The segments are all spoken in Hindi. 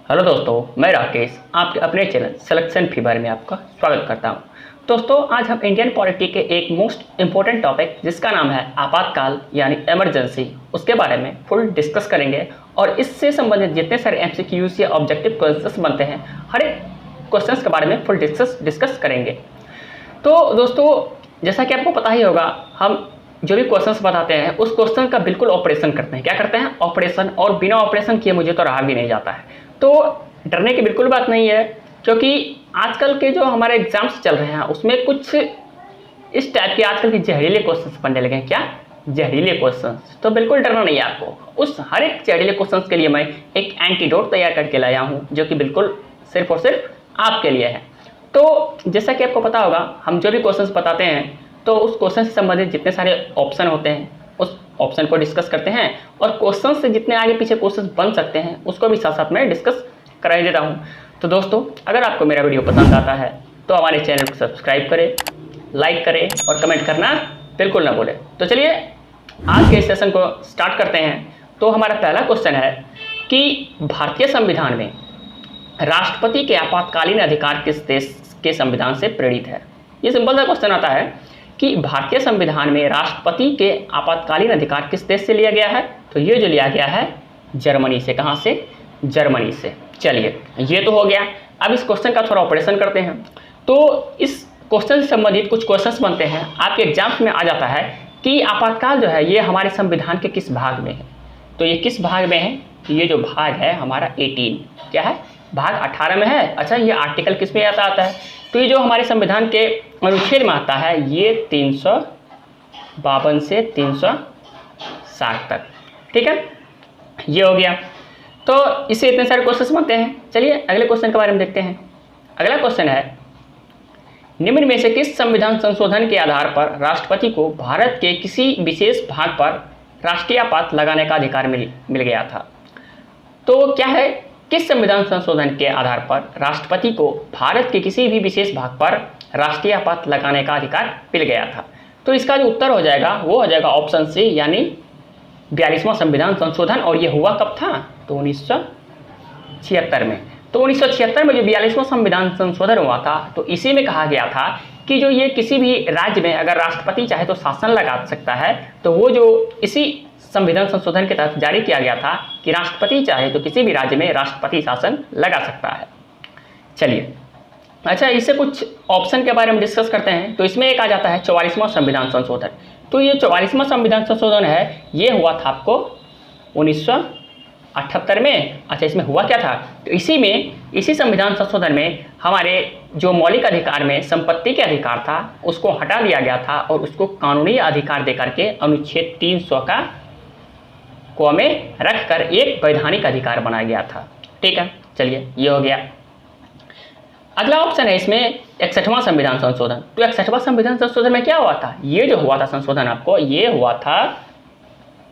हेलो दोस्तों, मैं राकेश आपके अपने चैनल सिलेक्शन फीवर में आपका स्वागत करता हूं। दोस्तों, आज हम इंडियन पॉलिटी के एक मोस्ट इम्पोर्टेंट टॉपिक जिसका नाम है आपातकाल यानी इमरजेंसी, उसके बारे में फुल डिस्कस करेंगे। और इससे संबंधित जितने सारे एमसीक्यूज या ऑब्जेक्टिव क्वेश्चंस बनते हैं, हर एक क्वेश्चंस के बारे में फुल डिस्कस करेंगे। तो दोस्तों, जैसा कि आपको पता ही होगा, हम जो भी क्वेश्चंस बताते हैं उस क्वेश्चन का बिल्कुल ऑपरेशन करते हैं। क्या करते हैं? ऑपरेशन। और बिना ऑपरेशन किए मुझे तो रहा भी नहीं जाता है। तो डरने की बिल्कुल बात नहीं है, क्योंकि आजकल के जो हमारे एग्जाम्स चल रहे हैं उसमें कुछ इस टाइप के आजकल के जहरीले क्वेश्चंस बनने लगे हैं। क्या? जहरीले क्वेश्चंस। तो बिल्कुल डरना नहीं है आपको। उस हर एक जहरीले क्वेश्चंस के लिए मैं एक एंटीडोट तैयार करके लाया हूँ, जो कि बिल्कुल सिर्फ और सिर्फ आपके लिए है। तो जैसा कि आपको पता होगा, हम जो भी क्वेश्चंस बताते हैं तो उस क्वेश्चन से संबंधित जितने सारे ऑप्शन होते हैं उस ऑप्शन को डिस्कस करते हैं, और क्वेश्चन से जितने आगे पीछे क्वेश्चन बन सकते हैं उसको भी साथ साथ में डिस्कस कराई देता हूं। तो दोस्तों, अगर आपको मेरा वीडियो पसंद आता है तो हमारे चैनल को सब्सक्राइब करें, लाइक करें और कमेंट करना बिल्कुल ना भूलें। तो चलिए आज के इस सेशन को स्टार्ट करते हैं। तो हमारा पहला क्वेश्चन है कि भारतीय संविधान में राष्ट्रपति के आपातकालीन अधिकार किस देश के संविधान से प्रेरित है? ये सिंपल सा क्वेश्चन आता है कि भारतीय संविधान में राष्ट्रपति के आपातकालीन अधिकार किस देश से लिया गया है? तो ये जो लिया गया है जर्मनी से। कहाँ से? जर्मनी से। चलिए, ये तो हो गया। अब इस क्वेश्चन का थोड़ा ऑपरेशन करते हैं। तो इस क्वेश्चन से संबंधित कुछ क्वेश्चंस बनते हैं, आपके एग्जाम्स में आ जाता है कि आपातकाल जो है ये हमारे संविधान के किस भाग में है। तो ये किस भाग में है? ये जो भाग है हमारा 18, क्या है? भाग 18 में है। अच्छा, ये आर्टिकल किस में आता है? तो ये जो हमारे संविधान के अनुच्छेद में आता है ये 352 से 360 तक। ठीक है, ये हो गया। तो इससे इतने सारे क्वेश्चन बनते हैं। चलिए अगले क्वेश्चन के बारे में देखते हैं। अगला क्वेश्चन है, निम्न में से किस संविधान संशोधन के आधार पर राष्ट्रपति को भारत के किसी विशेष भाग पर राष्ट्रीय आपात लगाने का अधिकार मिल गया था? तो क्या है? किस संविधान संशोधन के आधार पर राष्ट्रपति को भारत के किसी भी विशेष भाग पर राष्ट्रीय आपात लगाने का अधिकार मिल गया था? तो इसका जो उत्तर हो जाएगा वो हो जाएगा ऑप्शन सी, यानी 42वां संविधान संशोधन। और ये हुआ कब था? तो 1976 में। तो 1976 में जो 42वां संविधान संशोधन हुआ था, तो इसी में कहा गया था कि जो ये किसी भी राज्य में अगर राष्ट्रपति चाहे तो शासन लगा सकता है, तो वो जो इसी संविधान संशोधन के तहत जारी किया गया था कि राष्ट्रपति चाहे तो किसी भी राज्य में राष्ट्रपति शासन लगा सकता है। चलिए, अच्छा, इससे कुछ ऑप्शन के बारे में डिस्कस करते हैं। तो इसमें एक आ जाता है 44वां संविधान संशोधन। तो ये 44वां संविधान संशोधन है, ये हुआ था आपको 1978 में। अच्छा, इसमें हुआ क्या था? तो इसी संविधान संशोधन में हमारे जो मौलिक अधिकार में संपत्ति के अधिकार था उसको हटा दिया गया था और उसको कानूनी अधिकार देकर के अनुच्छेद 300 का को में रखकर एक वैधानिक अधिकार बनाया गया था। ठीक है, चलिए ये हो गया। अगला ऑप्शन है इसमें 61वां संविधान संशोधन। तो 61वां संविधान संशोधन में क्या हुआ था? ये जो हुआ था संशोधन आपको, ये हुआ था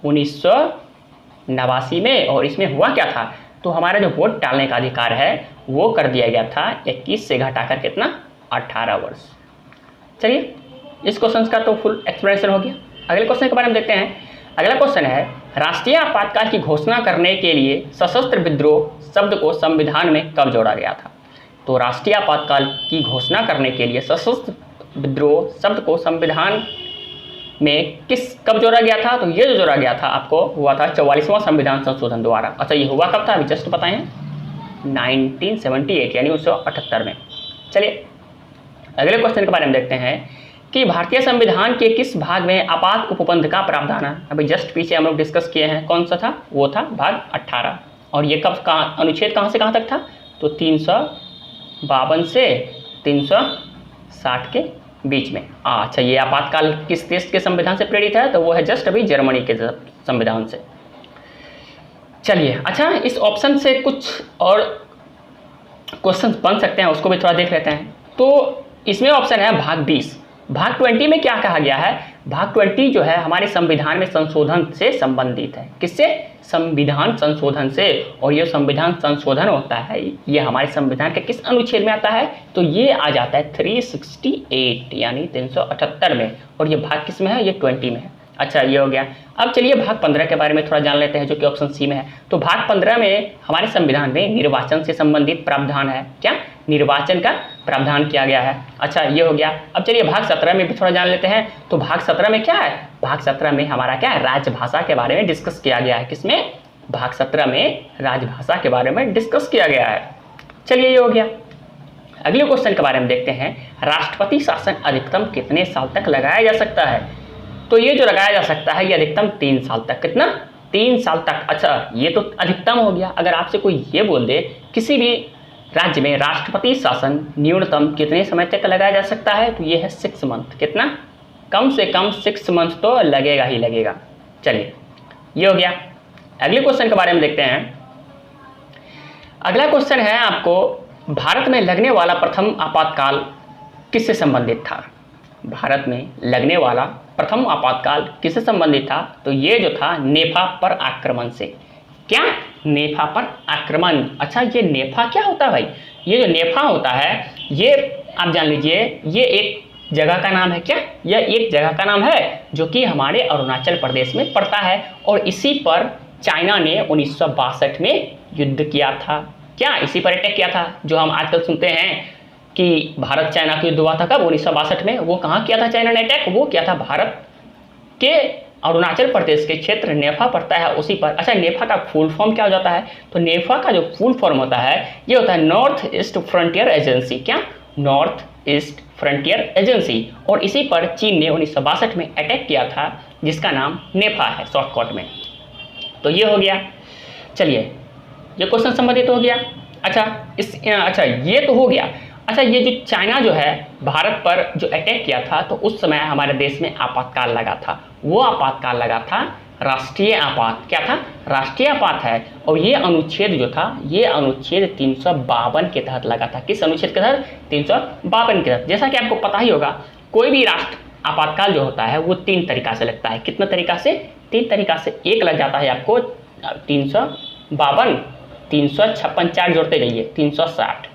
1989 में। और इसमें हुआ क्या था? तो हमारा जो वोट डालने का अधिकार है वो कर दिया गया था 21 से घटाकर कितना? 18 वर्ष। चलिए, इस क्वेश्चन का तो फुल एक्सप्लेनेशन हो गया। अगले क्वेश्चन के बारे में देखते हैं। अगला क्वेश्चन है, राष्ट्रीय आपातकाल की घोषणा करने के लिए सशस्त्र विद्रोह शब्द को संविधान में कब जोड़ा गया था? तो राष्ट्रीय आपातकाल की घोषणा करने के लिए सशस्त्र विद्रोह शब्द को संविधान में कब जोड़ा गया था? तो ये जो जोड़ा गया था आपको हुआ था 44वां संविधान संशोधन द्वारा। अच्छा, ये हुआ कब था? अभी जस्ट बताएं, 1978 यानी 1978 में। चलिए अगले क्वेश्चन के बारे में देखते हैं कि भारतीय संविधान के किस भाग में आपात उपबंध का प्रावधान है? अभी जस्ट पीछे हम लोग डिस्कस किए हैं, कौन सा था? वो था भाग 18। और ये कब अनुच्छेद कहाँ से कहाँ तक था? तो 352 से 360 के बीच में। अच्छा, ये आपातकाल किस देश के संविधान से प्रेरित है? तो वो है जस्ट अभी जर्मनी के संविधान से। चलिए, अच्छा, इस ऑप्शन से कुछ और क्वेश्चन बन सकते हैं, उसको भी थोड़ा देख लेते हैं। तो इसमें ऑप्शन है भाग 20। भाग 20 में क्या कहा गया है? भाग 20 जो है हमारे संविधान में संशोधन से संबंधित है। किससे? संविधान संशोधन से। और ये संविधान संशोधन होता है ये हमारे संविधान के किस अनुच्छेद में आता है? तो ये आ जाता है 368 यानी 378 में। और ये भाग किस में है? ये 20 में है। अच्छा, ये हो गया। अब चलिए भाग 15 के बारे में थोड़ा जान लेते हैं, जो कि ऑप्शन सी में है। तो भाग 15 में हमारे संविधान में निर्वाचन से संबंधित प्रावधान है। क्या? निर्वाचन का प्रावधान किया गया है। अच्छा, ये हो गया। अब चलिए भाग 17 में भी थोड़ा जान लेते हैं। तो भाग 17 में क्या है? भाग 17 में हमारा क्या है? राजभाषा के बारे में डिस्कस किया गया है। किसमें? भाग 17 में राजभाषा के बारे में डिस्कस किया गया है। चलिए, ये हो गया। अगले क्वेश्चन के बारे में देखते हैं। राष्ट्रपति शासन अधिकतम कितने साल तक लगाया जा सकता है? तो ये जो लगाया जा सकता है ये अधिकतम 3 साल तक। कितना? 3 साल तक। अच्छा, ये तो अधिकतम हो गया। अगर आपसे कोई ये बोल दे किसी भी राज्य में राष्ट्रपति शासन न्यूनतम कितने समय तक लगाया जा सकता है, तो ये है 6 मंथ। कितना? कम से कम 6 मंथ तो लगेगा ही लगेगा। चलिए, ये हो गया। अगले क्वेश्चन के बारे में देखते हैं। अगला क्वेश्चन है आपको, भारत में लगने वाला प्रथम आपातकाल किससे संबंधित था? भारत में लगने वाला प्रथम आपातकाल किससे संबंधित था? तो ये जो था नेफा पर आक्रमण से। क्या? नेफा पर आक्रमण। अच्छा, ये नेफा क्या होता है भाई? ये जो नेफा होता है ये आप जान लीजिए, ये एक जगह का नाम है। क्या? यह एक जगह का नाम है जो कि हमारे अरुणाचल प्रदेश में पड़ता है, और इसी पर चाइना ने 1962 में युद्ध किया था। क्या? इसी पर अटैक किया था। जो हम आजकल सुनते हैं कि भारत चाइना का युद्ध हुआ था, कब? 1962 में। वो कहाँ किया था चाइना ने अटैक? वो किया था भारत के अरुणाचल प्रदेश के क्षेत्र नेफा पड़ता है उसी पर। अच्छा, नेफा का फुल फॉर्म क्या हो जाता है? तो नेफा का जो फुल फॉर्म होता है ये होता है नॉर्थ ईस्ट फ्रंटियर एजेंसी। क्या? North east frontier agency. और इसी पर चीन ने 1962 में अटैक किया था, जिसका नाम नेफा है शॉर्टकट में। तो ये हो गया। चलिए, ये क्वेश्चन संबंधित हो गया। अच्छा, ये तो हो गया। अच्छा, ये जो चाइना जो है भारत पर जो अटैक किया था, तो उस समय हमारे देश में आपातकाल लगा था। वो आपातकाल लगा था राष्ट्रीय आपात। क्या था? राष्ट्रीय आपात है। और ये अनुच्छेद जो था, ये अनुच्छेद 352 के तहत लगा था। किस अनुच्छेद के तहत? 352 के तहत। जैसा कि आपको पता ही होगा, कोई भी राष्ट्र आपातकाल जो होता है वो 3 तरीका से लगता है। कितना तरीका से? 3 तरीका से। एक लग जाता है आपको 352, 356, 4 जोड़ते जाइए 360।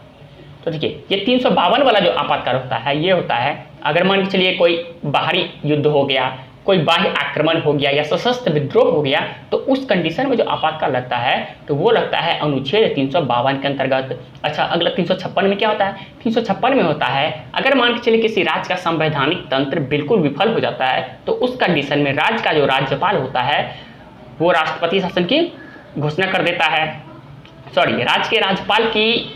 तो देखिए, ये 352 वाला जो आपातकाल होता है ये होता है अगर मान के चलिए कोई बाहरी युद्ध हो गया, कोई बाह्य आक्रमण हो गया या सशस्त्र विद्रोह हो गया, तो उस कंडीशन में जो आपातकाल लगता है तो वो लगता है अनुच्छेद 352 के अंतर्गत। अच्छा, अगला 356 में क्या होता है? 356 में होता है अगर मान के चलिए किसी राज्य का संवैधानिक तंत्र बिल्कुल विफल हो जाता है, तो उस कंडीशन में राज्य का जो राज्यपाल होता है वो राष्ट्रपति शासन की घोषणा कर देता है। राज्य के राज्यपाल की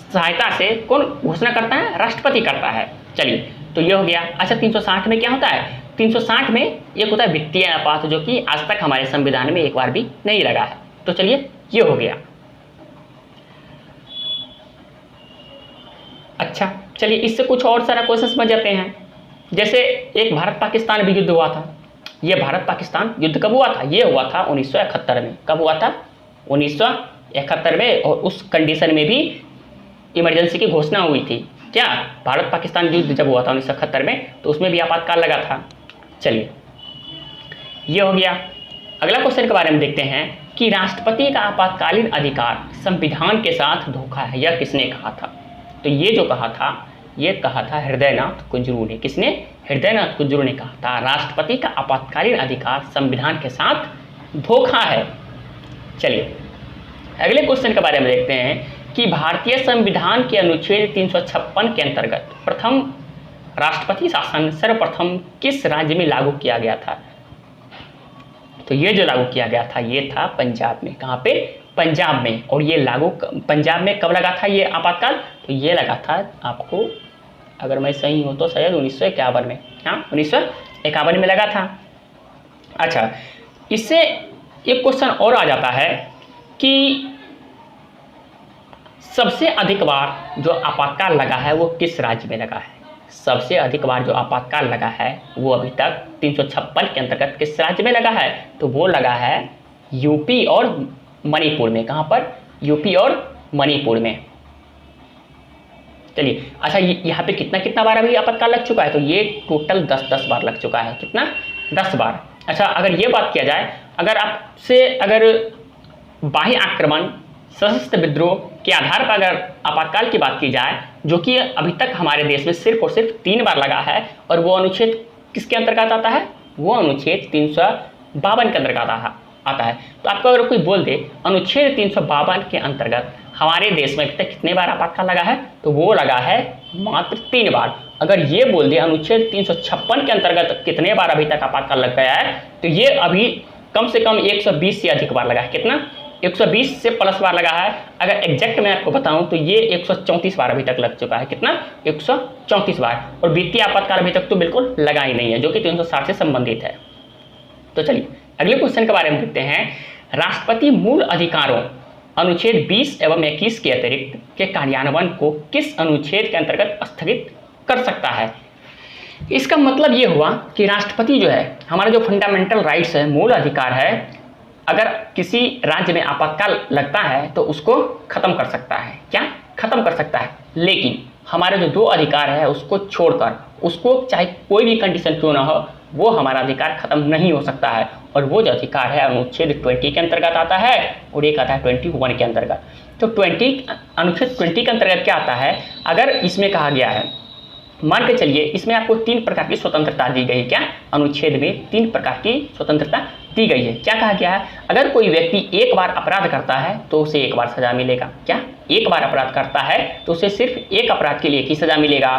सहायता से कौन घोषणा करता है? राष्ट्रपति करता है। चलिए, तो ये हो गया। अच्छा, 360 में क्या होता है? 360 में एक होता है वित्तीय आपात, जो कि आज तक हमारे संविधान में एक बार भी नहीं लगा है। तो चलिए, ये हो गया। अच्छा, चलिए इससे कुछ और सारा क्वेश्चन समझ जाते हैं। जैसे एक भारत पाकिस्तान भी युद्ध हुआ था। ये भारत पाकिस्तान युद्ध कब हुआ था? ये हुआ था 1971 में। कब हुआ था? 1971 में। और उस कंडीशन में भी इमरजेंसी की घोषणा हुई थी। क्या? भारत पाकिस्तान युद्ध जब हुआ था 1971 में, तो उसमें भी आपातकाल लगा था। चलिए, ये हो गया। अगला क्वेश्चन के बारे में देखते हैं कि राष्ट्रपति का आपातकालीन अधिकार संविधान के साथ धोखा है, यह किसने कहा था? तो ये जो कहा था, ये कहा था हृदयनाथ कुंजरू ने। किसने? हृदयनाथ कुंजरू ने कहा था राष्ट्रपति का आपातकालीन अधिकार संविधान के साथ धोखा है। चलिए, अगले क्वेश्चन के बारे में देखते हैं कि भारतीय संविधान के अनुच्छेद 356 के अंतर्गत प्रथम राष्ट्रपति शासन सर्वप्रथम किस राज्य में लागू किया गया था? तो ये जो लागू किया गया था ये था पंजाब में। कहाँ पे? पंजाब में। और ये लागू पंजाब में कब लगा था ये आपातकाल? तो ये लगा था आपको, अगर मैं सही हूँ तो शायद 1951 में। हाँ, 1951 में लगा था। अच्छा, इससे एक क्वेश्चन और आ जाता है कि सबसे अधिक बार जो आपातकाल लगा है वो किस राज्य में लगा है? सबसे अधिक बार जो आपातकाल लगा है वो अभी तक 356 के अंतर्गत किस राज्य में लगा है? तो वो लगा है यूपी और मणिपुर में। कहाँ पर? यूपी और मणिपुर में। चलिए, अच्छा यहाँ पे कितना बार अभी आपातकाल लग चुका है? तो ये टोटल 10 बार लग चुका है। कितना? 10 बार। अच्छा, अगर ये बात किया जाए, अगर बाह्य आक्रमण सशस्त्र विद्रोह के आधार पर अगर आपातकाल की बात की जाए, जो कि अभी तक हमारे देश में सिर्फ और सिर्फ 3 बार लगा है, और वो अनुच्छेद किसके अंतर्गत आता है? वो अनुच्छेद 352 के अंतर्गत आता है। तो आपको अगर कोई बोल दे अनुच्छेद 352 के अंतर्गत हमारे देश में अभी तक कितने बार आपातकाल लगा है, तो वो लगा है मात्र 3 बार। अगर ये बोल दे अनुच्छेद 356 के अंतर्गत कितने बार अभी तक आपातकाल लग गया है, तो ये अभी कम से कम 120 से अधिक बार लगा है। कितना? 120 से प्लस बार लगा है। अगर एग्जैक्ट मैं आपको बताऊं तो ये 134 बार अभी तक लग चुका है। कितना? 134 बार। और वित्तीय आपातकाल अभी तक तो बिल्कुल लगा ही नहीं है, जो कि 360 से संबंधित है। तो चलिए अगले क्वेश्चन के बारे में देखते हैं। राष्ट्रपति मूल अधिकारों अनुच्छेद 20 एवं 21 के अतिरिक्त के कार्यान्वयन को किस अनुच्छेद के अंतर्गत स्थगित कर सकता है? इसका मतलब ये हुआ कि राष्ट्रपति जो है, हमारा जो फंडामेंटल राइट्स है, मूल अधिकार है, अगर किसी राज्य में आपातकाल लगता है तो उसको खत्म कर सकता है। क्या? खत्म कर सकता है। लेकिन हमारे जो 2 अधिकार है उसको छोड़कर, उसको चाहे कोई भी कंडीशन क्यों ना हो, वो हमारा अधिकार खत्म नहीं हो सकता है। और वो जो अधिकार है अनुच्छेद 20 के अंतर्गत आता है और एक आता है 21 के अंतर्गत। तो अनुच्छेद 20 के अंतर्गत क्या आता है? अगर इसमें कहा गया है, मान के चलिए इसमें आपको 3 प्रकार की स्वतंत्रता दी गई है। क्या? अनुच्छेद में 3 प्रकार की स्वतंत्रता दी गई है। क्या कहा गया है? अगर कोई व्यक्ति एक बार अपराध करता है तो उसे एक बार सजा मिलेगा। क्या? एक बार अपराध करता है तो उसे सिर्फ एक अपराध के लिए ही सजा मिलेगा।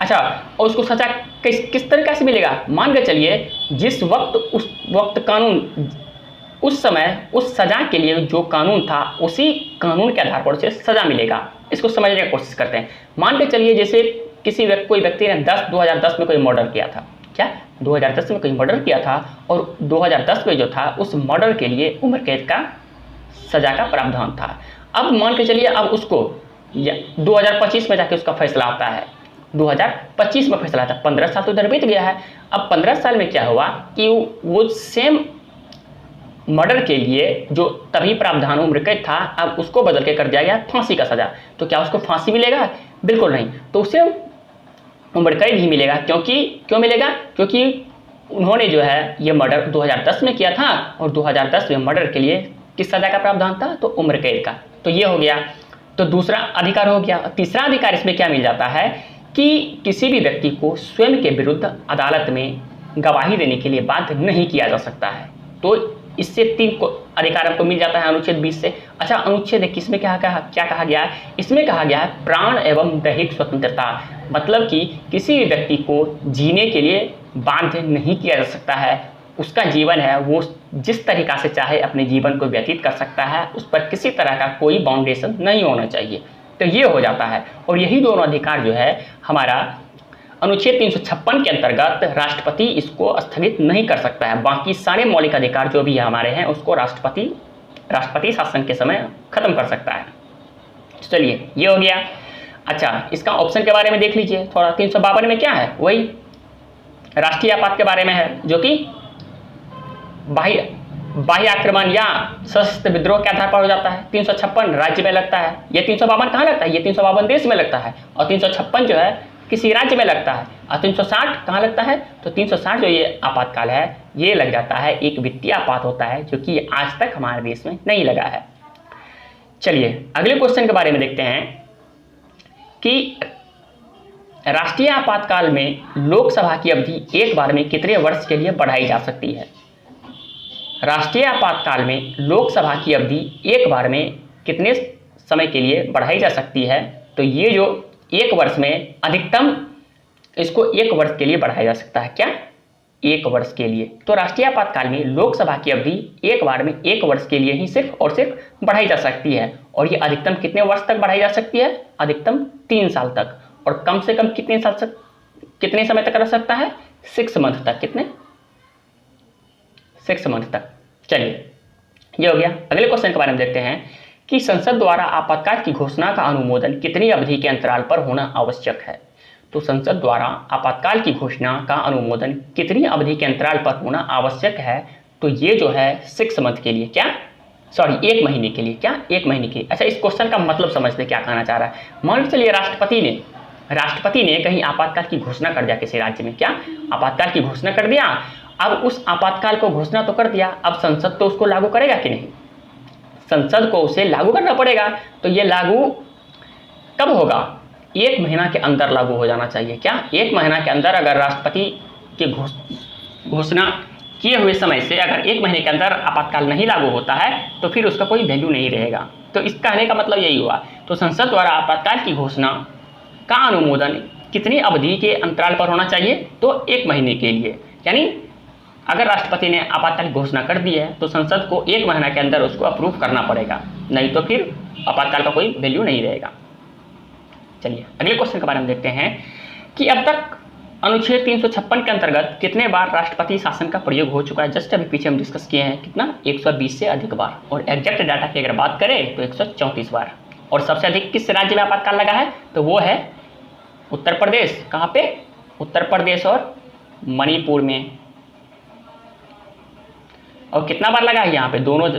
अच्छा, और उसको सजा किस तरीके से मिलेगा? मान के चलिए जिस वक्त उस वक्त कानून, उस समय उस सजा के लिए जो कानून था, उसी कानून के आधार पर उसे सजा मिलेगा। इसको समझने की कोशिश करते हैं। मान के चलिए जैसे कोई व्यक्ति ने 2010 में कोई मर्डर किया था। क्या? 2010 में कोई मर्डर किया था और 2010 में जो था उस मर्डर के लिए उम्र कैद का सजा का प्रावधान था। अब मान के चलिए अब उसको 2025 में जाके उसका फैसला आता है। 2025 में फैसला आता है, 15 साल तो इधर बीत गया है। अब 15 साल में क्या हुआ कि वो सेम मर्डर के लिए जो तभी प्रावधान उम्र कैद था, अब उसको बदल के कर दिया गया फांसी का सजा। तो क्या उसको फांसी मिलेगा? बिल्कुल नहीं। तो उसे उम्र कैद ही मिलेगा। क्यों मिलेगा? क्योंकि उन्होंने जो है ये मर्डर 2010 में किया था और 2010 में मर्डर के लिए किस सजा का प्रावधान था? तो उम्र कैद का। तो ये हो गया। तो दूसरा अधिकार हो गया। तीसरा अधिकार इसमें क्या मिल जाता है कि किसी भी व्यक्ति को स्वयं के विरुद्ध अदालत में गवाही देने के लिए बाध्य नहीं किया जा सकता है। तो इससे 3 को अधिकार हमको मिल जाता है अनुच्छेद 20 से। अच्छा, अनुच्छेद 21 में क्या कहा गया है? इसमें कहा गया है प्राण एवं दैहिक स्वतंत्रता। मतलब कि किसी भी व्यक्ति को जीने के लिए बाध्य नहीं किया जा सकता है। उसका जीवन है वो जिस तरीका से चाहे अपने जीवन को व्यतीत कर सकता है, उस पर किसी तरह का कोई बाउंडेशन नहीं होना चाहिए। तो ये हो जाता है। और यही दोनों अधिकार जो है हमारा अनुच्छेद 356 के अंतर्गत राष्ट्रपति इसको स्थगित नहीं कर सकता है। बाकी सारे मौलिक अधिकार जो भी हमारे हैं उसको राष्ट्रपति शासन के समय खत्म कर सकता है। चलिए ये हो गया। अच्छा, इसका ऑप्शन के बारे में देख लीजिए थोड़ा। 352 में क्या है? वही राष्ट्रीय आपात के बारे में है, जो कि बाह्य आक्रमण या सशस्त्र विद्रोह के आधार पर हो जाता है। 356 राज्य में लगता है। ये 352 कहाँ लगता है? ये 352 देश में लगता है और 356 जो है किसी राज्य में लगता है। और 360 कहाँ लगता है? तो 360 जो ये आपातकाल है ये लग जाता है, एक वित्तीय आपात होता है, जो कि आज तक हमारे देश में नहीं लगा है। चलिए अगले क्वेश्चन के बारे में देखते हैं कि राष्ट्रीय आपातकाल में लोकसभा की अवधि एक बार में कितने वर्ष के लिए बढ़ाई जा सकती है? राष्ट्रीय आपातकाल में लोकसभा की अवधि एक बार में कितने समय के लिए बढ़ाई जा सकती है? तो ये जो 1 वर्ष में अधिकतम इसको 1 वर्ष के लिए बढ़ाया जा सकता है। क्या? 1 वर्ष के लिए। तो राष्ट्रीय आपातकाल में लोकसभा की अवधि एक बार में 1 वर्ष के लिए ही सिर्फ और सिर्फ बढ़ाई जा सकती है। और ये अधिकतम कितने वर्ष तक बढ़ाई जा सकती है? अधिकतम 3 साल तक। और कम से कम कितने समय तक रह सकता है? 6 मंथ तक। कितने? 6 मंथ तक। चलिए ये हो गया। अगले क्वेश्चन के बारे में देखते हैं कि संसद द्वारा आपातकाल की घोषणा का अनुमोदन कितनी अवधि के अंतराल पर होना आवश्यक है? तो संसद द्वारा आपातकाल की घोषणा का अनुमोदन कितनी अवधि के अंतराल पर होना आवश्यक है? तो ये जो है 6 मंथ के लिए। क्या? सॉरी 1 महीने के लिए। क्या? 1 महीने के लिए। अच्छा, इस क्वेश्चन का मतलब समझते क्या कहना चाह रहा है। मान चलिए राष्ट्रपति ने कहीं आपातकाल की घोषणा कर दिया किसी राज्य में। क्या? आपातकाल की घोषणा कर दिया। अब उस आपातकाल को घोषणा तो कर दिया, अब संसद तो उसको लागू करेगा कि नहीं? संसद को उसे लागू करना पड़ेगा। तो ये लागू कब होगा? 1 महीना के अंदर लागू हो जाना चाहिए। क्या? 1 महीना के अंदर अगर राष्ट्रपति के घोषणा किए हुए समय से अगर 1 महीने के अंदर आपातकाल नहीं लागू होता है तो फिर उसका कोई वैल्यू नहीं रहेगा। तो इस कहने का मतलब यही हुआ। तो संसद द्वारा आपातकाल की घोषणा का अनुमोदन कितनी अवधि के अंतराल पर होना चाहिए? तो 1 महीने के लिए। यानी अगर राष्ट्रपति ने आपातकाल की घोषणा कर दी है तो संसद को 1 महीना के अंदर उसको अप्रूव करना पड़ेगा, नहीं तो फिर आपातकाल का कोई वैल्यू नहीं रहेगा। चलिए अगले क्वेश्चन के बारे में देखते हैं कि अब तक अनुच्छेद 356 के अंतर्गत कितने बार राष्ट्रपति शासन का प्रयोग हो चुका है। जस्ट अभी पीछे हम डिस्कस किए हैं, कितना 120 से अधिक बार। और एग्जैक्ट डाटा की अगर बात करें तो 134 बार। और सबसे अधिक किस राज्य में आपातकाल लगा है? तो वो है उत्तर प्रदेश। कहाँ पे? उत्तर प्रदेश और मणिपुर में। और कितना बार लगा है? यहाँ पे दोनों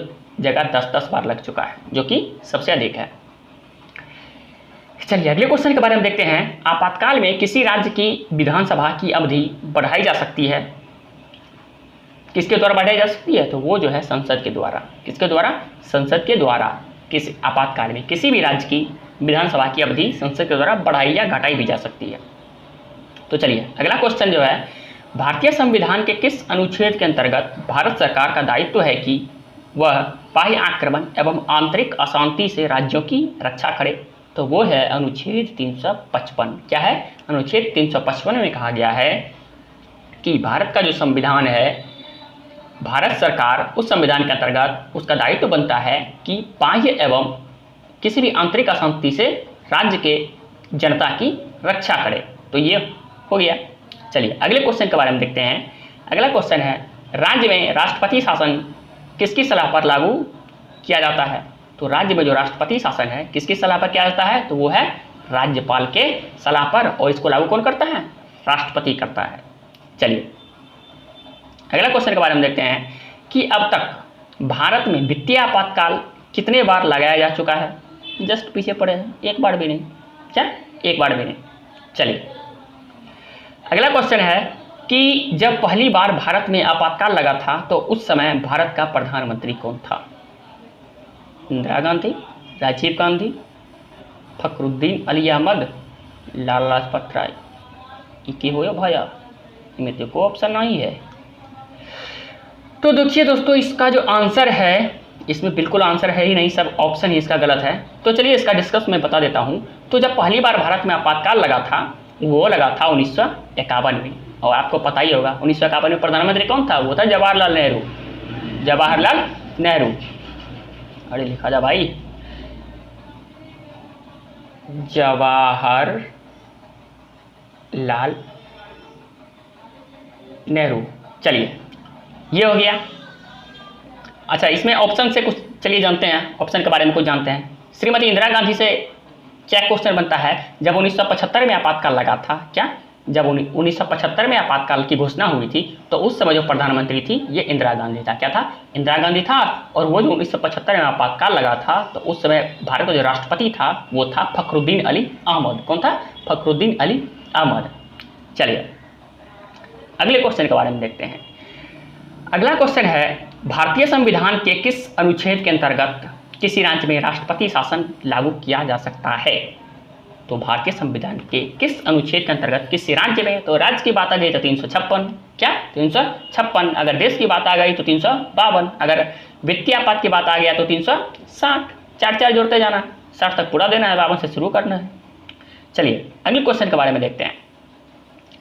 जगह 10-10 बार लग चुका है, जो कि सबसे अधिक है। चलिए अगले क्वेश्चन के बारे में देखते हैं। आपातकाल में किसी राज्य की विधानसभा की अवधि बढ़ाई जा सकती है। किसके द्वारा बढ़ाई जा सकती है? तो वो जो है संसद के द्वारा। किसके द्वारा? संसद के द्वारा। किस आपातकाल में किसी भी राज्य की विधानसभा की अवधि संसद के द्वारा बढ़ाई या घटाई भी जा सकती है। तो चलिए अगला क्वेश्चन जो है, भारतीय संविधान के किस अनुच्छेद के अंतर्गत भारत सरकार का दायित्व है कि वह बाह्य आक्रमण एवं आंतरिक अशांति से राज्यों की रक्षा करे? तो वो है अनुच्छेद 355। क्या है? अनुच्छेद 355 में कहा गया है कि भारत का जो संविधान है, भारत सरकार उस संविधान के अंतर्गत उसका दायित्व बनता है कि बाह्य एवं किसी भी आंतरिक अशांति से राज्य के जनता की रक्षा करे। तो ये हो गया। चलिए अगले क्वेश्चन के बारे में देखते हैं। अगला क्वेश्चन है, राज्य में राष्ट्रपति शासन किसकी सलाह पर लागू किया जाता है? तो राज्य में जो राष्ट्रपति शासन है किसकी सलाह पर किया जाता है? तो वो है राज्यपाल के सलाह पर। और इसको लागू कौन करता है? राष्ट्रपति करता है। चलिए अगला क्वेश्चन के बारे में देखते हैं कि अब तक भारत में वित्तीय आपातकाल कितने बार लगाया जा चुका है? जस्ट पीछे पड़े हैं, 1 बार भी नहीं। क्या? 1 बार भी नहीं। चलिए अगला क्वेश्चन है कि जब पहली बार भारत में आपातकाल लगा था तो उस समय भारत का प्रधानमंत्री कौन था? इंदिरा गांधी, राजीव गांधी, फखरुद्दीन अली अहमद, लाला लाजपत राय। ये हो या भैया, इनमें तो कोई ऑप्शन नहीं है। तो देखिए दोस्तों, इसका जो आंसर है, इसमें बिल्कुल आंसर है ही नहीं, सब ऑप्शन ही इसका गलत है। तो चलिए इसका डिस्कस मैं बता देता हूँ। तो जब पहली बार भारत में आपातकाल लगा था वो लगा था 1951 में। और आपको पता ही होगा 1951 में प्रधानमंत्री कौन था? वो था जवाहरलाल नेहरू। जवाहरलाल नेहरू। अरे लिखा जा भाई, जवाहरलाल नेहरू। चलिए ये हो गया। अच्छा, इसमें ऑप्शन से कुछ चलिए जानते हैं, ऑप्शन के बारे में कुछ जानते हैं। श्रीमती इंदिरा गांधी से क्या क्वेश्चन बनता है? जब 1975 में आपातकाल लगा था, क्या जब 1975 में आपातकाल की घोषणा हुई थी तो उस समय जो प्रधानमंत्री थी ये इंदिरा गांधी था। क्या था? इंदिरा गांधी था। और वो जो 1975 में आपातकाल लगा था तो उस समय भारत का जो राष्ट्रपति था वो था फखरुद्दीन अली अहमद। कौन था? फखरुद्दीन अली अहमद। चलिए अगले क्वेश्चन के बारे में देखते हैं। अगला क्वेश्चन है, भारतीय संविधान के किस अनुच्छेद के अंतर्गत किसी राज्य में राष्ट्रपति शासन लागू किया जा सकता है? तो भारतीय संविधान के किस अनुच्छेद के अंतर्गत किसी राज्य में, तो राज्य की बात आ गई तो 356। क्या? 356। अगर देश की बात आ गई तो 352। अगर वित्तीय आपात की बात आ गया तो 360। 4 जोड़ते जाना, 60 तक पूरा देना है, 52 से शुरू करना है। चलिए अगले क्वेश्चन के बारे में देखते हैं।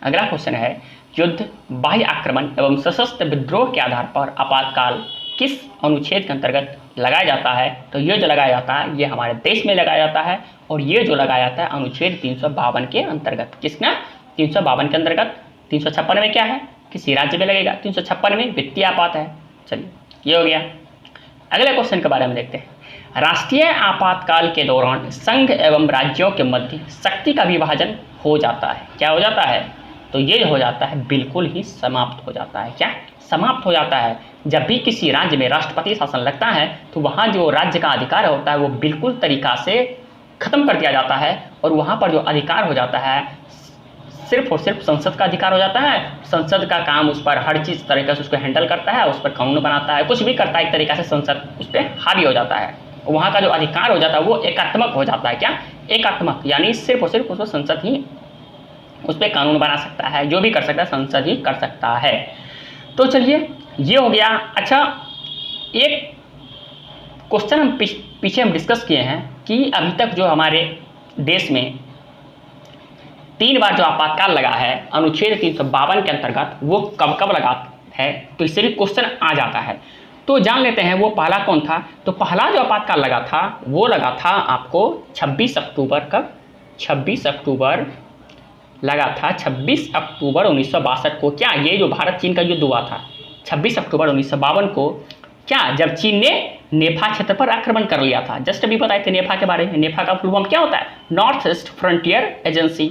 अगला क्वेश्चन है, युद्ध, बाह्य आक्रमण एवं सशस्त्र विद्रोह के आधार पर आपातकाल किस अनुच्छेद के अंतर्गत लगाया जाता है? तो ये जो लगाया जाता है ये हमारे देश में लगाया जाता है। और ये जो लगाया जाता है अनुच्छेद 352 के अंतर्गत। किसना? 352 के अंतर्गत। 356 में क्या है? किसी राज्य में लगेगा। 356 में वित्तीय आपात है। चलिए ये हो गया। अगले क्वेश्चन के बारे में देखते हैं। राष्ट्रीय आपातकाल के दौरान संघ एवं राज्यों के मध्य शक्ति का विभाजन हो जाता है। क्या हो जाता है? तो ये हो जाता है, बिल्कुल ही समाप्त हो जाता है। क्या? समाप्त हो जाता है। जब भी किसी राज्य में राष्ट्रपति शासन लगता है तो वहाँ जो राज्य का अधिकार होता है वो बिल्कुल तरीका से खत्म कर दिया जाता है। और वहाँ पर जो अधिकार हो जाता है सिर्फ और सिर्फ संसद का अधिकार हो जाता है। संसद का काम उस पर हर चीज़ तरीके से उसको हैंडल करता है, उस पर कानून बनाता है, कुछ भी करता है, एक तरीका से संसद उस पर हावी हो जाता है। वहाँ का जो अधिकार हो जाता है वो एकात्मक हो जाता है। क्या? एकात्मक, यानी सिर्फ और सिर्फ उसको संसद ही उस पर कानून बना सकता है, जो भी कर सकता है संसद ही कर सकता है। तो चलिए ये हो गया। अच्छा, एक क्वेश्चन हम पीछे हम डिस्कस किए हैं कि अभी तक जो हमारे देश में 3 बार जो आपातकाल लगा है अनुच्छेद 352 के अंतर्गत, वो कब कब लगा है, तो इससे भी क्वेश्चन आ जाता है। तो जान लेते हैं वो पहला कौन था। तो पहला जो आपातकाल लगा था वो लगा था आपको 26 अक्टूबर। कब? 26 अक्टूबर लगा था, 26 अक्टूबर 1962 को। क्या ये जो भारत चीन का युद्ध हुआ था 26 अक्टूबर 1952 को, क्या जब चीन ने नेफा क्षेत्र पर आक्रमण कर लिया था। जस्ट अभी बताए थे नेफा के बारे में। नेफा का फुल फॉर्म क्या होता है? नॉर्थ ईस्ट फ्रंटियर एजेंसी,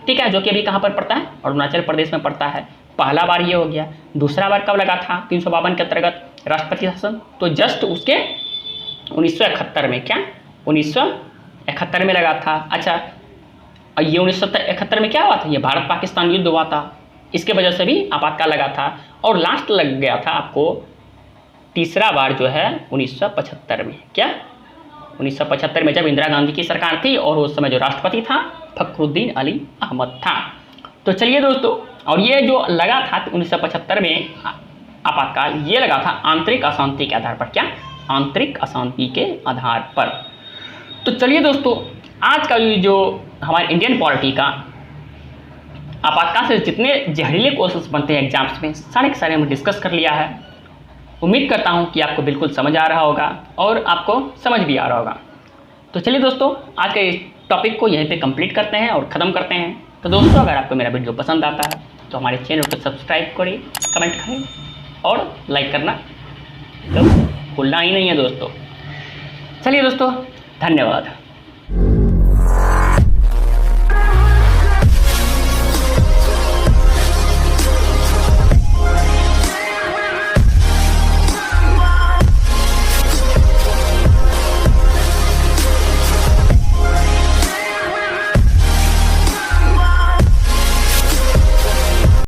ठीक है, जो कि अभी कहाँ पर पड़ता है? अरुणाचल प्रदेश में पड़ता है। पहला बार ये हो गया। दूसरा बार कब लगा था 352 के अंतर्गत राष्ट्रपति शासन? तो जस्ट उसके 1971 में। क्या 1971 में लगा था। अच्छा, ये 1971 में क्या हुआ था? ये भारत पाकिस्तान युद्ध हुआ था, इसके वजह से भी आपातकाल लगा था। और लास्ट लग गया था आपको तीसरा बार जो है 1975 में। क्या 1975 में, जब इंदिरा गांधी की सरकार थी और उस समय जो राष्ट्रपति था फखरुद्दीन अली अहमद था। तो चलिए दोस्तों, और ये जो लगा था 1975 में आपातकाल, ये लगा था आंतरिक अशांति के आधार पर। क्या? आंतरिक अशांति के आधार पर। तो चलिए दोस्तों, आज का ये जो हमारे इंडियन पॉलिटी का आपातकाल से जितने जहरीले क्वेश्चंस बनते हैं एग्जाम्स में, सारे के सारे हमने डिस्कस कर लिया है। उम्मीद करता हूं कि आपको बिल्कुल समझ आ रहा होगा और आपको समझ भी आ रहा होगा। तो चलिए दोस्तों, आज के इस टॉपिक को यहीं पे कंप्लीट करते हैं और ख़त्म करते हैं। तो दोस्तों, अगर आपको मेरा वीडियो पसंद आता है तो हमारे चैनल को सब्सक्राइब करें, कमेंट करें और लाइक करना तो भूलना ही नहीं है दोस्तों। चलिए दोस्तों, धन्यवाद।